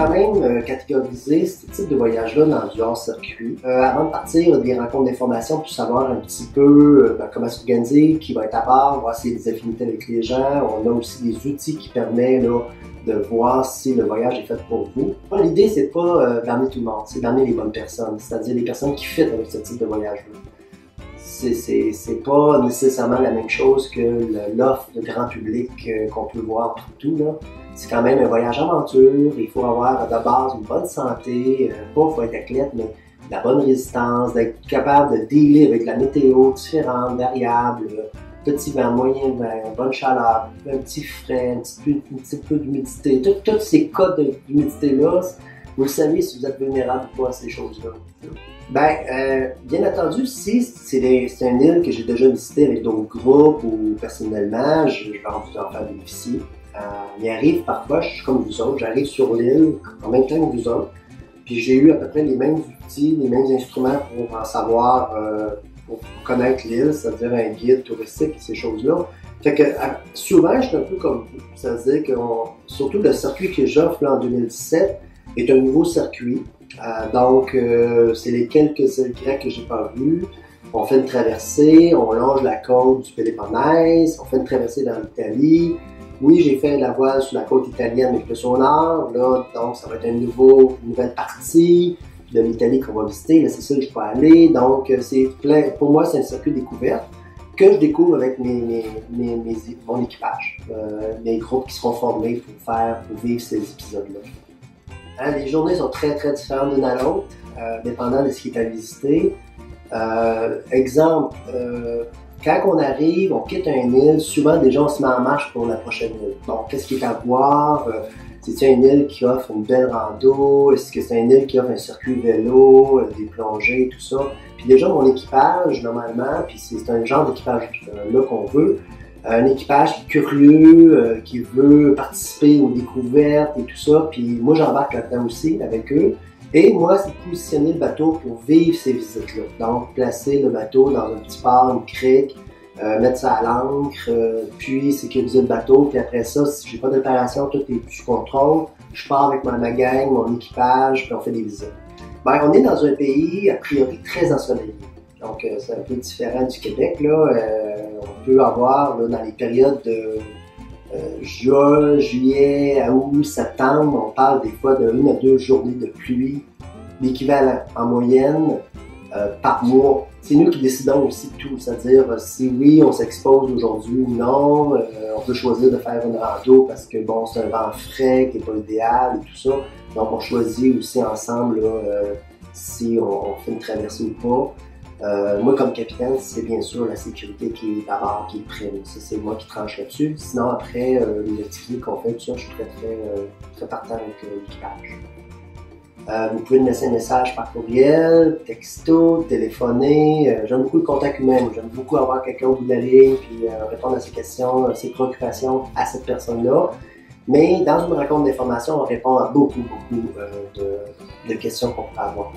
quand même catégoriser ce type de voyage-là dans du hors-circuit. Avant de partir, il y a des rencontres d'information pour savoir un petit peu comment s'organiser, qui va être à part, voir s'il y a des affinités avec les gens. On a aussi des outils qui permettent là, de voir si le voyage est fait pour vous. L'idée, c'est pas d'amener tout le monde, c'est d'amener les bonnes personnes, c'est-à-dire les personnes qui fit avec ce type de voyage-là. C'est pas nécessairement la même chose que l'offre de grand public qu'on peut voir partout, là. C'est quand même un voyage aventure, il faut avoir de base une bonne santé, pas faut être athlète, mais de la bonne résistance, d'être capable de dealer avec la météo différente, variable, petit vent, moyen vent, bonne chaleur, un petit frais, un petit peu d'humidité. Tous ces cas d'humidité-là, vous le savez si vous êtes vulnérable ou pas à ces choses-là. Bien entendu, si c'est une île que j'ai déjà visitée avec d'autres groupes ou personnellement, je vais en faire bénéficier. Il arrive parfois, je suis comme vous autres, j'arrive sur l'île en même temps que vous autres, puis j'ai eu à peu près les mêmes outils, les mêmes instruments pour en savoir, pour connaître l'île, c'est-à-dire un guide touristique et ces choses-là. Fait que souvent, je suis un peu comme vous, c'est-à-dire que surtout le circuit que j'offre en 2017 est un nouveau circuit. Donc, c'est les quelques îles grecques que j'ai pas vues. On fait une traversée, on longe la côte du Péloponnèse, on fait une traversée dans l'Italie. Oui, j'ai fait la voile sur la côte italienne, mais plus au nord. Là, donc, ça va être une nouvelle partie de l'Italie qu'on va visiter. C'est ça que je peux aller. Donc, c'est plein. Pour moi, c'est un circuit découverte que je découvre avec mon équipage. Les groupes qui seront formés pour vivre ces épisodes-là. Les journées sont très, très différentes l'une à l'autre, dépendant de ce qui est à visiter. Exemple, quand on arrive, on quitte une île, souvent déjà on se met en marche pour la prochaine île. Donc, qu'est-ce qu'il y a à voir? C'est-tu une île qui offre une belle rando? Est-ce que c'est une île qui offre un circuit vélo, des plongées, tout ça? Puis déjà, mon équipage, normalement, puis c'est un genre d'équipage-là qu'on veut, un équipage qui est curieux, qui veut participer aux découvertes et tout ça. Puis moi, j'embarque là-dedans aussi avec eux. Et moi, c'est positionner le bateau pour vivre ces visites-là. Donc, placer le bateau dans un petit port, une crique, mettre ça à l'ancre, puis sécuriser le bateau. Puis après ça, si j'ai pas d'opération, tout est sous contrôle. Je pars avec ma gang, mon équipage, puis on fait des visites. On est dans un pays, a priori, très ensoleillé. Donc, c'est un peu différent du Québec, là. On peut avoir, là, dans les périodes de juin, juillet, août, septembre, on parle des fois de 1 à 2 journées de pluie, l'équivalent en moyenne par mois. C'est nous qui décidons aussi de tout, c'est-à-dire si oui, on s'expose aujourd'hui ou non, on peut choisir de faire une rando parce que bon, c'est un vent frais qui n'est pas idéal et tout ça. Donc on choisit aussi ensemble là, si on fait une traversée ou pas. Moi, comme capitaine, c'est bien sûr la sécurité qui est d'abord, qui est prime. Ça, c'est moi qui tranche là-dessus. Sinon, après, les activités qu'on fait, tout ça, je suis très partant avec l'équipage. Vous pouvez me laisser un message par courriel, texto, téléphoner. J'aime beaucoup le contact humain. J'aime beaucoup avoir quelqu'un au bout de la ligne puis répondre à ses questions, ses préoccupations à cette personne-là. Mais dans une rencontre d'information, on répond à beaucoup de questions qu'on peut avoir.